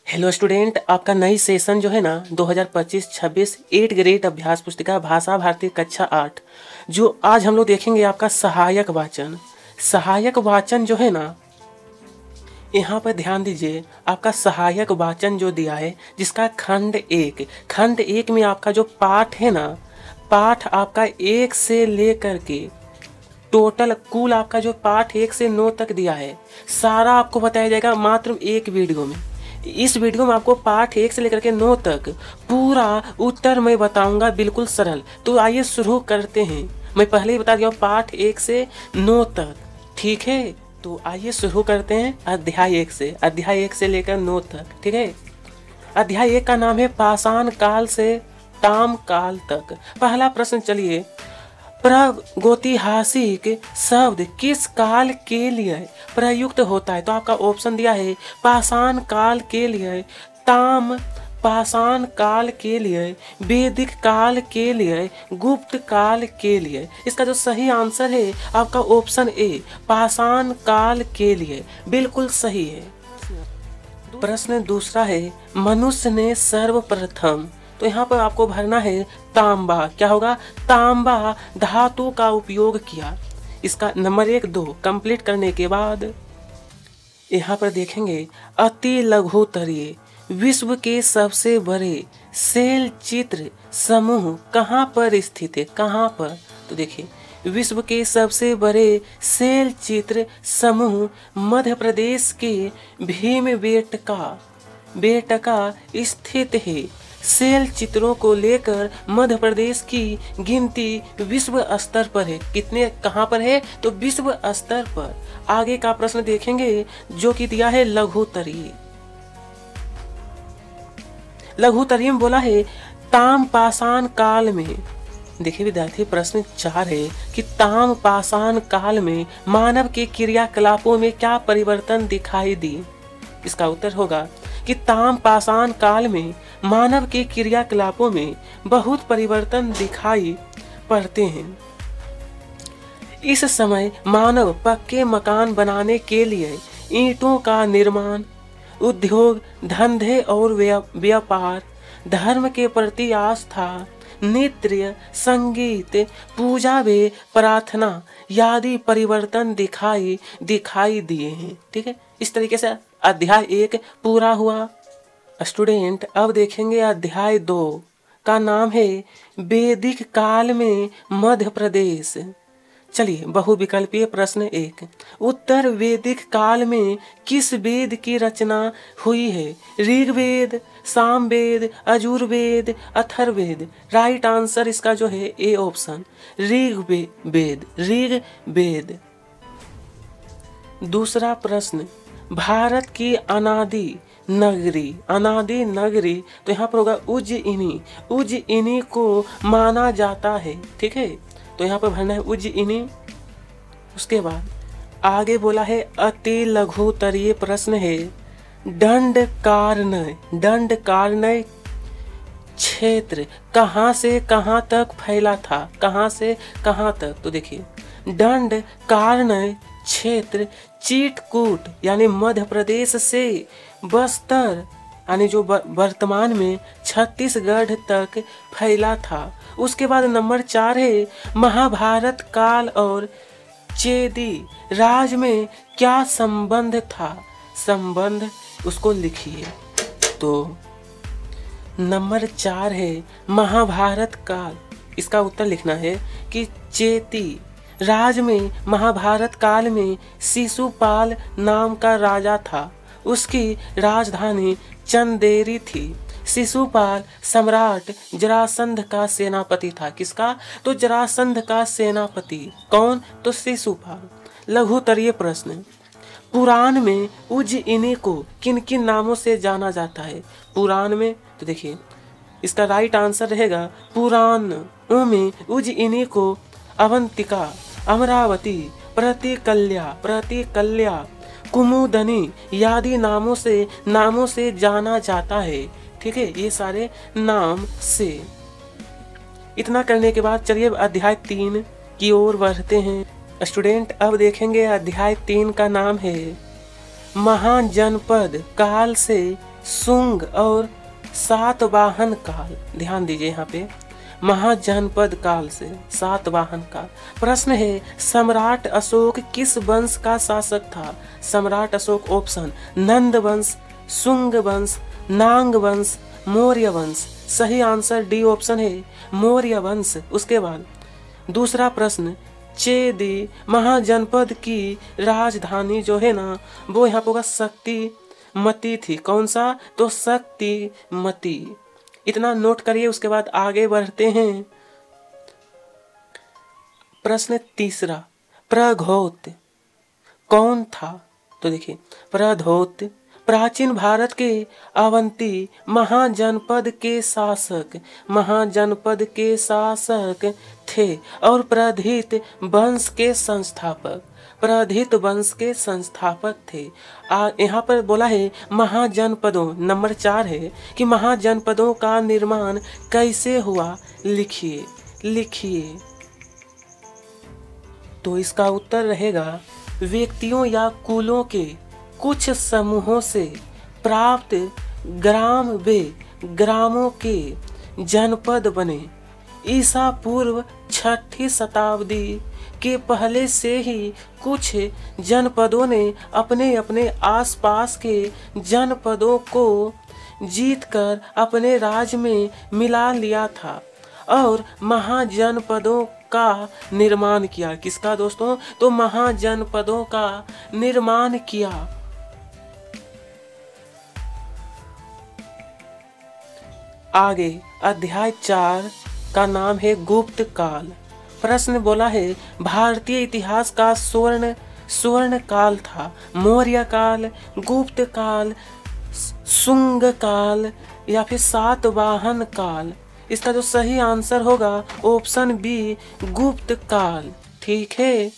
Hello student, आपका नई session जो है ना 2025-26 8 ग्रेड अभ्यास पुस्तिका भाषा भारती कक्षा 8 जो आज हम लोग देखेंगे आपका सहायक वाचन। सहायक वाचन जो है ना, यहाँ पर ध्यान दीजिए। आपका सहायक वाचन जो दिया है जिसका खंड एक में आपका जो पाठ है ना, पाठ आपका 1 से लेकर के टोटल कुल आपका जो पाठ 1 से 9 तक दिया है सारा आपको बताया जाएगा मात्र एक वीडियो में। इस वीडियो में आपको पाठ 1 से लेकर के 9 तक पूरा उत्तर मैं बताऊंगा, बिल्कुल सरल। तो आइए शुरू करते हैं। मैं पहले ही बता दिया पाठ 1 से 9 तक, ठीक है। तो आइए शुरू करते हैं अध्याय 1 से लेकर 9 तक, ठीक है। अध्याय 1 का नाम है पाषाण काल से ताम काल तक। पहला प्रश्न, चलिए, प्रागैतिहासिक शब्द किस काल के लिए प्रयुक्त होता है? तो आपका ऑप्शन दिया है पाषाण काल के लिए, ताम पाषाण काल के लिए, वैदिक काल के लिए, गुप्त काल के लिए। इसका जो सही आंसर है आपका ऑप्शन ए, पाषाण काल के लिए, बिल्कुल सही है। प्रश्न दूसरा है, मनुष्य ने सर्वप्रथम, तो यहाँ पर आपको भरना है तांबा। क्या होगा? तांबा धातु का उपयोग किया। इसका नंबर 1 2 कंप्लीट करने के बाद यहाँ पर देखेंगे अति लघुतरीय विश्व के सबसे बड़े शैल चित्र समूह कहाँ पर स्थित है? कहाँ पर? तो देखिए, विश्व के सबसे बड़े शैल चित्र समूह मध्य प्रदेश के भीमबेटका स्थित है। शैल चित्रों को लेकर मध्य प्रदेश की गिनती विश्व स्तर पर है। कितने, कहाँ पर है? तो विश्व स्तर पर। आगे का प्रश्न देखेंगे जो कि दिया है लघुतरीय। लघुतरीय में बोला है ताम पाषाण काल में। देखिए विद्यार्थी, प्रश्न 4 है कि ताम पाषाण काल में मानव के क्रियाकलापों में क्या परिवर्तन दिखाई दी? इसका उत्तर होगा कि ताम पाषाण काल में मानव के क्रियाकलापों में बहुत परिवर्तन दिखाई पड़ते हैं। इस समय मानव पक्के मकान बनाने के लिए ईंटों का निर्माण, उद्योग धंधे और व्यापार, धर्म के प्रति आस्था, नृत्य, संगीत, पूजा व प्रार्थना आदि परिवर्तन दिखाई दिए हैं। ठीक है, इस तरीके से अध्याय 1 पूरा हुआ। स्टूडेंट, अब देखेंगे अध्याय 2 का नाम है वैदिक काल में मध्य प्रदेश। चलिए, बहुविकल्पीय प्रश्न 1, उत्तर वैदिक काल में किस वेद की रचना हुई है? ऋग्वेद, सामवेद, यजुर्वेद, अथर्ववेद। राइट आंसर इसका जो है ए ऑप्शन, ऋग्वेद। दूसरा प्रश्न, भारत की अनादि नगरी, तो यहाँ पर होगा उज्जयिनी को माना जाता है। ठीक है, तो यहाँ पर भरना है उज्जयिनी। उसके बाद आगे बोला है अति लघुतरीय प्रश्न है दंडकारण्य क्षेत्र कहाँ से कहाँ तक फैला था? कहाँ से कहाँ तक? तो देखिए, दंडकारण्य क्षेत्र चित्रकूट यानी मध्य प्रदेश से बस्तर यानी जो वर्तमान में छत्तीसगढ़ तक फैला था। उसके बाद नंबर 4 है महाभारत काल और चेदी राज में क्या संबंध था? संबंध उसको लिखिए। तो नंबर 4 है महाभारत काल। इसका उत्तर लिखना है कि चेदी राज में महाभारत काल में शिशुपाल नाम का राजा था। उसकी राजधानी चंदेरी थी। शिशुपाल सम्राट जरासंध का सेनापति था। किसका? तो जरासंध का सेनापति। कौन? तो शिशुपाल। लघुतरीय प्रश्न, पुराण में उज्जयिनी को किन किन नामों से जाना जाता है? पुराण में, तो देखिए इसका राइट आंसर रहेगा पुराणों में उज्जयिनी को अवंतिका, अमरावती, प्रतिकल्या, कुमुदनी आदि नामों से जाना जाता है। ठीक है, ये सारे नाम से। इतना करने के बाद चलिए अध्याय 3 की ओर बढ़ते हैं। स्टूडेंट, अब देखेंगे अध्याय 3 का नाम है महाजनपद काल से शुंग और सातवाहन काल। ध्यान दीजिए यहाँ पे, महाजनपद काल से सातवाहन काल। प्रश्न है, सम्राट अशोक किस वंश का शासक था? सम्राट अशोक ऑप्शन नंद वंश, शुंग वंश, नांग वंश, मौर्य वंश। सही आंसर डी ऑप्शन है, मौर्य वंश। उसके बाद दूसरा प्रश्न, चेदी महाजनपद की राजधानी जो है ना, वो यहाँ पर होगा शक्तिमती थी। कौन सा? तो शक्तिमती। इतना नोट करिए। उसके बाद आगे बढ़ते हैं। प्रश्न तीसरा, प्रघोत कौन था? तो देखिए, प्रघोत प्राचीन भारत के अवंती महाजनपद के शासक, महाजनपद के शासक थे और प्रधित वंश के संस्थापक, प्रधित वंश के संस्थापक थे। यहाँ पर बोला है महाजनपदों, नंबर 4 है कि महाजनपदों का निर्माण कैसे हुआ? लिखिए लिखिए। तो इसका उत्तर रहेगा, व्यक्तियों या कुलों के कुछ समूहों से प्राप्त ग्राम वे ग्रामों के जनपद बने। ईसा पूर्व 6ठी शताब्दी के पहले से ही कुछ जनपदों ने अपने अपने आसपास के जनपदों को जीतकर अपने राज्य में मिला लिया था और महाजनपदों का निर्माण किया। किसका दोस्तों? तो महाजनपदों का निर्माण किया। आगे अध्याय 4 का नाम है गुप्त काल। प्रश्न बोला है, भारतीय इतिहास का स्वर्ण काल था मौर्य काल, गुप्त काल, शुंग काल या फिर सातवाहन काल। इसका जो सही आंसर होगा ऑप्शन बी, गुप्त काल। ठीक है।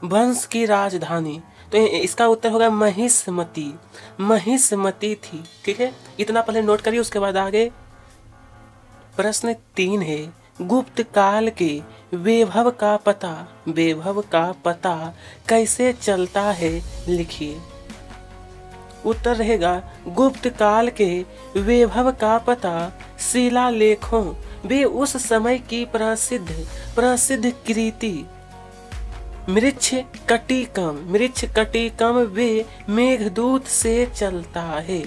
वंश की राजधानी, तो इसका उत्तर होगा महिष्मती। महिष्मती थी। ठीक है, इतना पहले नोट करिए। उसके बाद आगे प्रश्न 3 है, गुप्त काल के वैभव का पता कैसे चलता है? लिखिए। उत्तर रहेगा, गुप्त काल के वैभव का पता शिलालेखों वे उस समय की प्रसिद्ध कृति मृच्छ कटिकम वे मेघदूत से चलता है।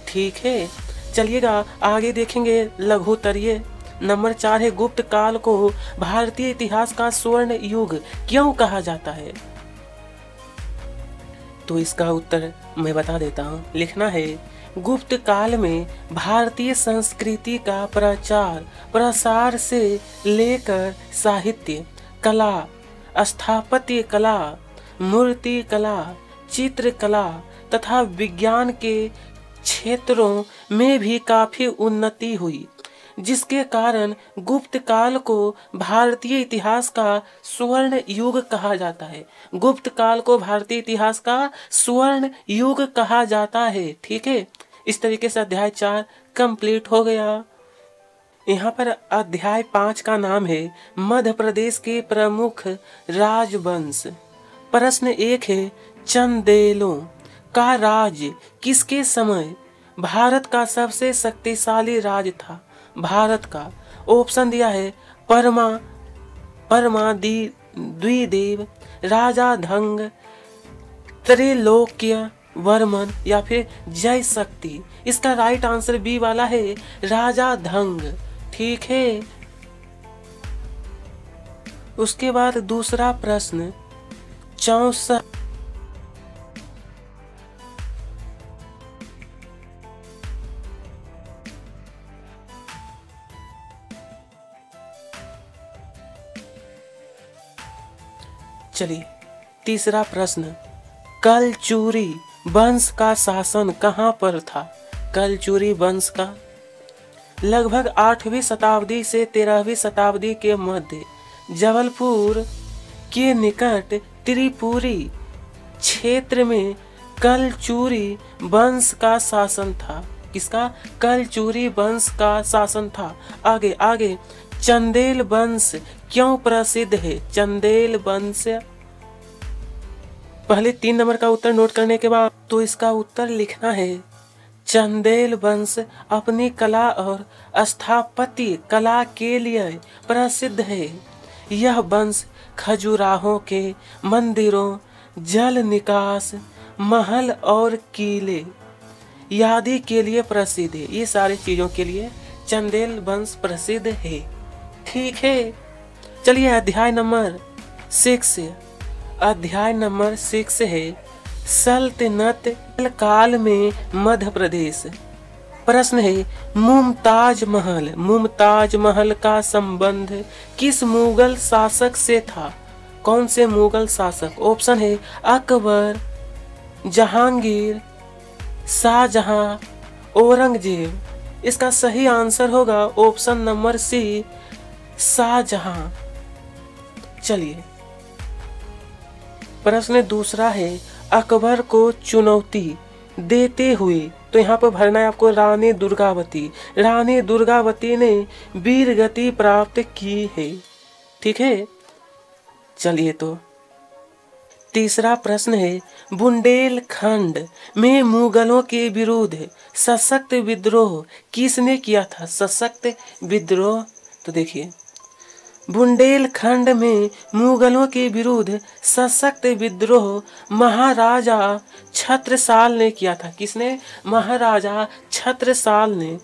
ठीक है, चलिएगा आगे देखेंगे लघुत्तरीय। नंबर 4 है, गुप्त काल को भारतीय इतिहास का स्वर्ण युग क्यों कहा जाता है? तो इसका उत्तर मैं बता देता हूँ। लिखना है, गुप्त काल में भारतीय संस्कृति का प्रचार प्रसार से लेकर साहित्य, कला, स्थापत्य कला, मूर्ति कला, चित्रकला तथा विज्ञान के क्षेत्रों में भी काफी उन्नति हुई, जिसके कारण गुप्त काल को भारतीय इतिहास का स्वर्ण युग कहा जाता है। गुप्त काल को भारतीय इतिहास का स्वर्ण युग कहा जाता है। ठीक है, इस तरीके से अध्याय 4 कंप्लीट हो गया। यहाँ पर अध्याय 5 का नाम है मध्य प्रदेश के प्रमुख राजवंश। प्रश्न 1 है, चंदेलों का राज्य किसके समय भारत का सबसे शक्तिशाली राज्य था? भारत का ऑप्शन दिया है, द्विदेव, राजा धंग, त्रैलोक्य वर्मन या फिर जय शक्ति। इसका राइट आंसर बी वाला है, राजा धंग। ठीक है। उसके बाद दूसरा प्रश्न 64 चलिए तीसरा प्रश्न, कलचुरी वंश का शासन कहाँ पर था? कलचुरी वंश का लगभग 8वीं शताब्दी से 13वीं शताब्दी के मध्य जबलपुर के निकट त्रिपुरी क्षेत्र में कलचुरी वंश का शासन था। किसका? कलचुरी वंश का शासन था। आगे चंदेल वंश क्यों प्रसिद्ध है? चंदेल वंश पहले 3 नंबर का उत्तर नोट करने के बाद तो इसका उत्तर लिखना है चंदेल वंश अपनी कला और स्थापत्य कला के लिए प्रसिद्ध है। यह वंश खजुराहों के मंदिरों, जल निकास, महल और किले आदि के लिए प्रसिद्ध है। ये सारी चीजों के लिए चंदेल वंश प्रसिद्ध है। ठीक है, चलिए अध्याय नंबर 6। अध्याय नंबर 6 है सल्तनत काल में मध्य प्रदेश। प्रश्न है मुमताज महल का संबंध किस मुगल शासक से था? कौन से मुगल शासक? ऑप्शन है अकबर, जहांगीर, शाहजहां, औरंगजेब। इसका सही आंसर होगा ऑप्शन नंबर सी, शाहजहां। चलिए प्रश्न दूसरा है अकबर को चुनौती देते हुए, तो यहाँ पर भरना है आपको रानी दुर्गावती। रानी दुर्गावती ने वीर गति प्राप्त की है। ठीक है, चलिए तो तीसरा प्रश्न है बुंदेलखंड में मुगलों के विरुद्ध सशक्त विद्रोह किसने किया था? सशक्त विद्रोह, तो देखिए बुंदेलखंड में मुगलों के विरुद्ध सशक्त विद्रोह महाराजा छत्रसाल ने किया था। किसने? महाराजा छत्रसाल ने।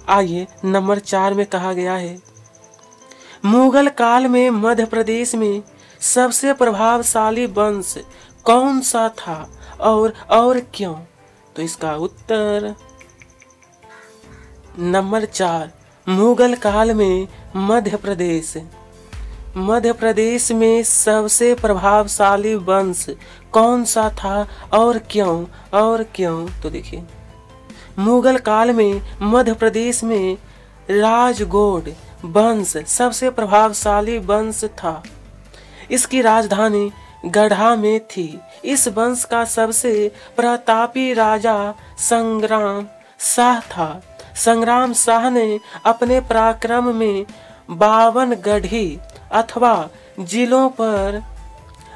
आइए नंबर 4 में कहा गया है मुगल काल में मध्य प्रदेश में सबसे प्रभावशाली वंश कौन सा था और क्यों? तो इसका उत्तर नंबर 4 मुगल काल में मध्य प्रदेश में सबसे प्रभावशाली वंश कौन सा था और क्यों? तो देखिए मुगल काल में मध्य प्रदेश में राजगौड़ वंश सबसे प्रभावशाली वंश था। इसकी राजधानी गढ़ा में थी। इस वंश का सबसे प्रतापी राजा संग्राम शाह था। संग्राम शाह ने अपने पराक्रम में 52 गढ़ी अथवा जिलों पर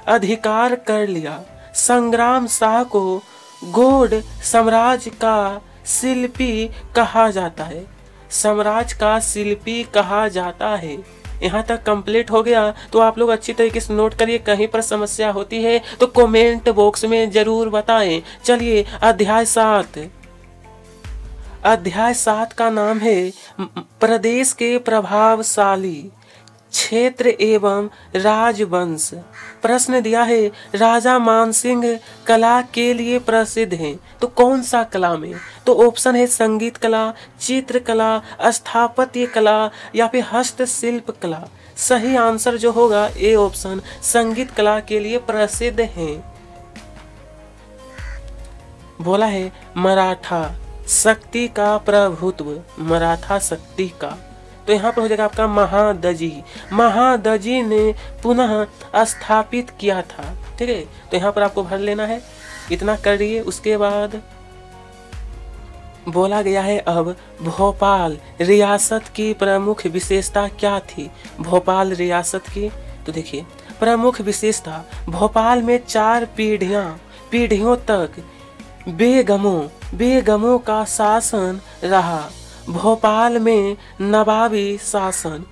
अधिकार कर लिया। संग्राम शाह को गौड़ साम्राज्य का शिल्पी कहा जाता है। साम्राज्य का शिल्पी कहा जाता है। यहाँ तक कंप्लीट हो गया तो आप लोग अच्छी तरीके से नोट करिए। कहीं पर समस्या होती है तो कमेंट बॉक्स में जरूर बताएं। चलिए अध्याय 7 का नाम है प्रदेश के प्रभावशाली क्षेत्र एवं राजवंश। प्रश्न दिया है राजा मानसिंह कला के लिए प्रसिद्ध हैं, तो कौन सा कला में? तो ऑप्शन है संगीत कला, चित्रकला, स्थापत्य कला या फिर हस्तशिल्प कला। सही आंसर जो होगा ए ऑप्शन, संगीत कला के लिए प्रसिद्ध हैं। बोला है मराठा शक्ति का प्रभुत्व, मराठा शक्ति का, तो यहाँ पर हो जाएगा आपका महादजी ने पुनः स्थापित किया था। ठीक है, तो यहाँ पर आपको भर लेना है, इतना करिए। उसके बाद बोला गया है अब भोपाल रियासत की प्रमुख विशेषता क्या थी? भोपाल रियासत की, तो देखिए प्रमुख विशेषता भोपाल में 4 पीढ़ियों तक बेगमों का शासन रहा। भोपाल में नवाबी शासन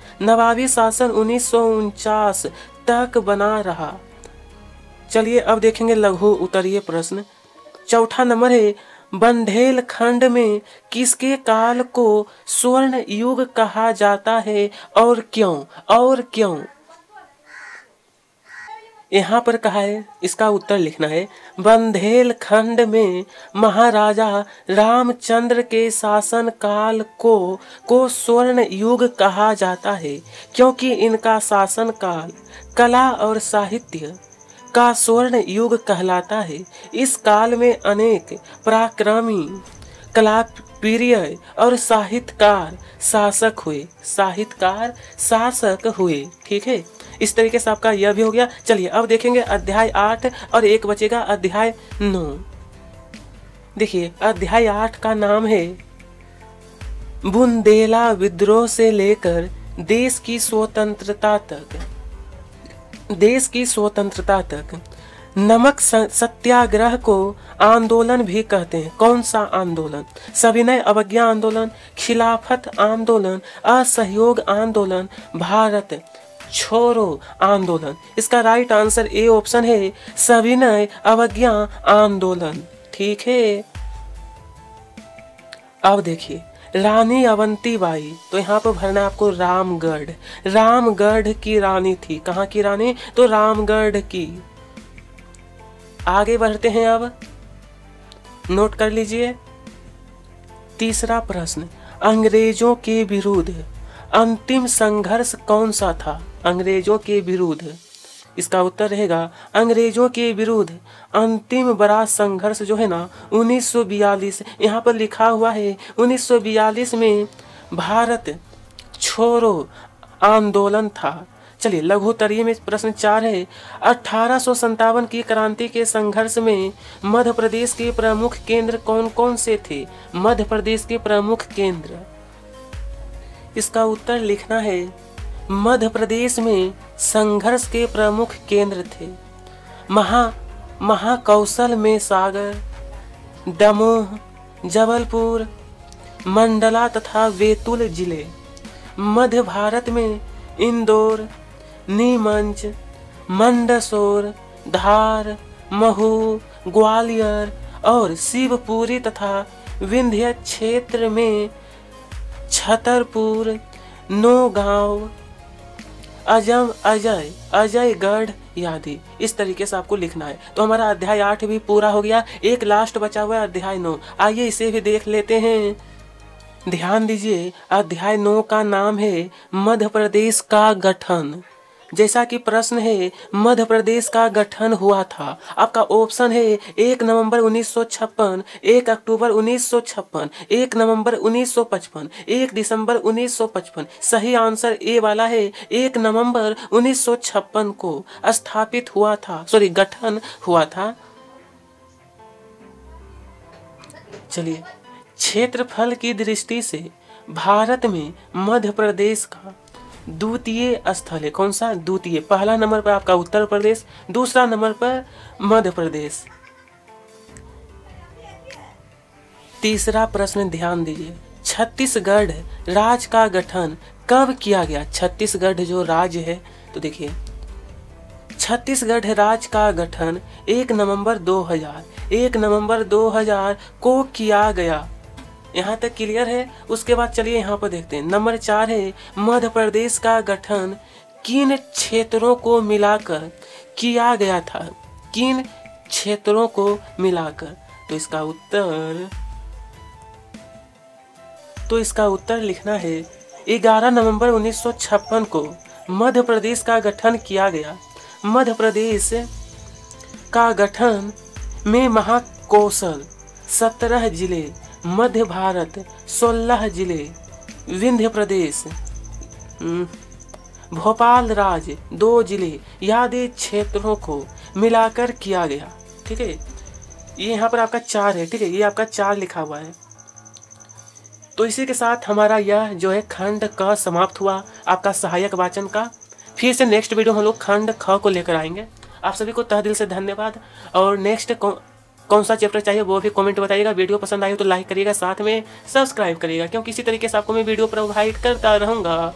1949 तक बना रहा। चलिए अब देखेंगे लघु उत्तरीय प्रश्न। चौथा नंबर है बुंदेलखंड में किसके काल को स्वर्ण युग कहा जाता है और क्यों? यहाँ पर कहा है, इसका उत्तर लिखना है बुंदेलखंड में महाराजा रामचंद्र के शासन काल को स्वर्ण युग कहा जाता है, क्योंकि इनका शासन काल कला और साहित्य का स्वर्ण युग कहलाता है। इस काल में अनेक पराक्रमी कलाप्रिय और साहित्यकार शासक हुए। ठीक है, इस तरीके से आपका यह भी हो गया। चलिए अब देखेंगे अध्याय 8 और एक बचेगा अध्याय 9। देखिए अध्याय 8 का नाम है बुंदेला विद्रोह से लेकर देश की स्वतंत्रता तक। नमक सत्याग्रह को आंदोलन भी कहते हैं। कौन सा आंदोलन? सविनय अवज्ञा आंदोलन, खिलाफत आंदोलन, असहयोग आंदोलन, भारत छोड़ो आंदोलन। इसका राइट आंसर ए ऑप्शन है, सविनय अवज्ञा आंदोलन। ठीक है, अब देखिए रानी अवंतीबाई, तो यहाँ पर भरना है आपको रामगढ़। रामगढ़ की रानी थी। कहाँ की रानी? तो रामगढ़ की। आगे बढ़ते हैं, अब नोट कर लीजिए। तीसरा प्रश्न, अंग्रेजों के विरुद्ध अंतिम संघर्ष कौन सा था? अंग्रेजों के विरुद्ध, इसका उत्तर रहेगा अंग्रेजों के विरुद्ध अंतिम बड़ा संघर्ष जो है ना 1942। यहाँ पर लिखा हुआ है 1942 में भारत छोड़ो आंदोलन था। चलिए लघुत्तरीय में प्रश्न 4 है, 1857 की क्रांति के संघर्ष में मध्य प्रदेश के प्रमुख केंद्र कौन कौन से थे? मध्य प्रदेश के प्रमुख केंद्र, इसका उत्तर लिखना है मध्य प्रदेश में संघर्ष के प्रमुख केंद्र थे महाकौशल में सागर, दमोह, जबलपुर, मंडला तथा बैतूल जिले। मध्य भारत में इंदौर, नीमच, मंदसौर, धार, महू, ग्वालियर और शिवपुरी तथा विंध्य क्षेत्र में छतरपुर, नौगांव, अजयगढ़ आदि। इस तरीके से आपको लिखना है। तो हमारा अध्याय 8 भी पूरा हो गया। एक लास्ट बचा हुआ है अध्याय 9। आइए इसे भी देख लेते हैं। ध्यान दीजिए, अध्याय 9 का नाम है मध्य प्रदेश का गठन। जैसा कि प्रश्न है मध्य प्रदेश का गठन हुआ था, आपका ऑप्शन है 1 नवंबर 1956, 1 अक्टूबर 1956, 1 नवंबर 1955, 1 दिसंबर 1955। सही आंसर ए वाला है, 1 नवंबर 1956 को स्थापित हुआ था, गठन हुआ था। चलिए, क्षेत्रफल की दृष्टि से भारत में मध्य प्रदेश का द्वितीय स्थल है। कौन सा? द्वितीय। पहला नंबर पर आपका उत्तर प्रदेश, दूसरा नंबर पर मध्य प्रदेश। तीसरा प्रश्न ध्यान दीजिए, छत्तीसगढ़ राज्य का गठन कब किया गया? छत्तीसगढ़ जो राज्य है, तो देखिए छत्तीसगढ़ राज्य का गठन 1 नवंबर 2000 को किया गया। यहाँ तक क्लियर है। उसके बाद चलिए यहाँ पर देखते हैं। नंबर 4 है, मध्य प्रदेश का गठन किन क्षेत्रों को मिलाकर किया गया था? किन क्षेत्रों को मिलाकर? तो इसका उत्तर लिखना है 11 नवंबर 1956 को मध्य प्रदेश का गठन किया गया। मध्य प्रदेश का गठन में महाकौशल 17 जिले, मध्य भारत 16 जिले, विंध्य प्रदेश, भोपाल राज्य 2 जिले आदि क्षेत्रों को मिलाकर किया गया। ठीक है, ये यहाँ पर आपका 4 है। ठीक है, ये आपका 4 लिखा हुआ है। तो इसी के साथ हमारा यह जो है खंड क समाप्त हुआ, आपका सहायक वाचन का। फिर से नेक्स्ट वीडियो हम लोग खंड ख को लेकर आएंगे। आप सभी को तहे दिल से धन्यवाद। और नेक्स्ट कौन सा चैप्टर चाहिए वो भी कमेंट बताइएगा। वीडियो पसंद आए तो लाइक करिएगा, साथ में सब्सक्राइब करिएगा, क्योंकि इसी तरीके से आपको मैं वीडियो प्रोवाइड करता रहूँगा।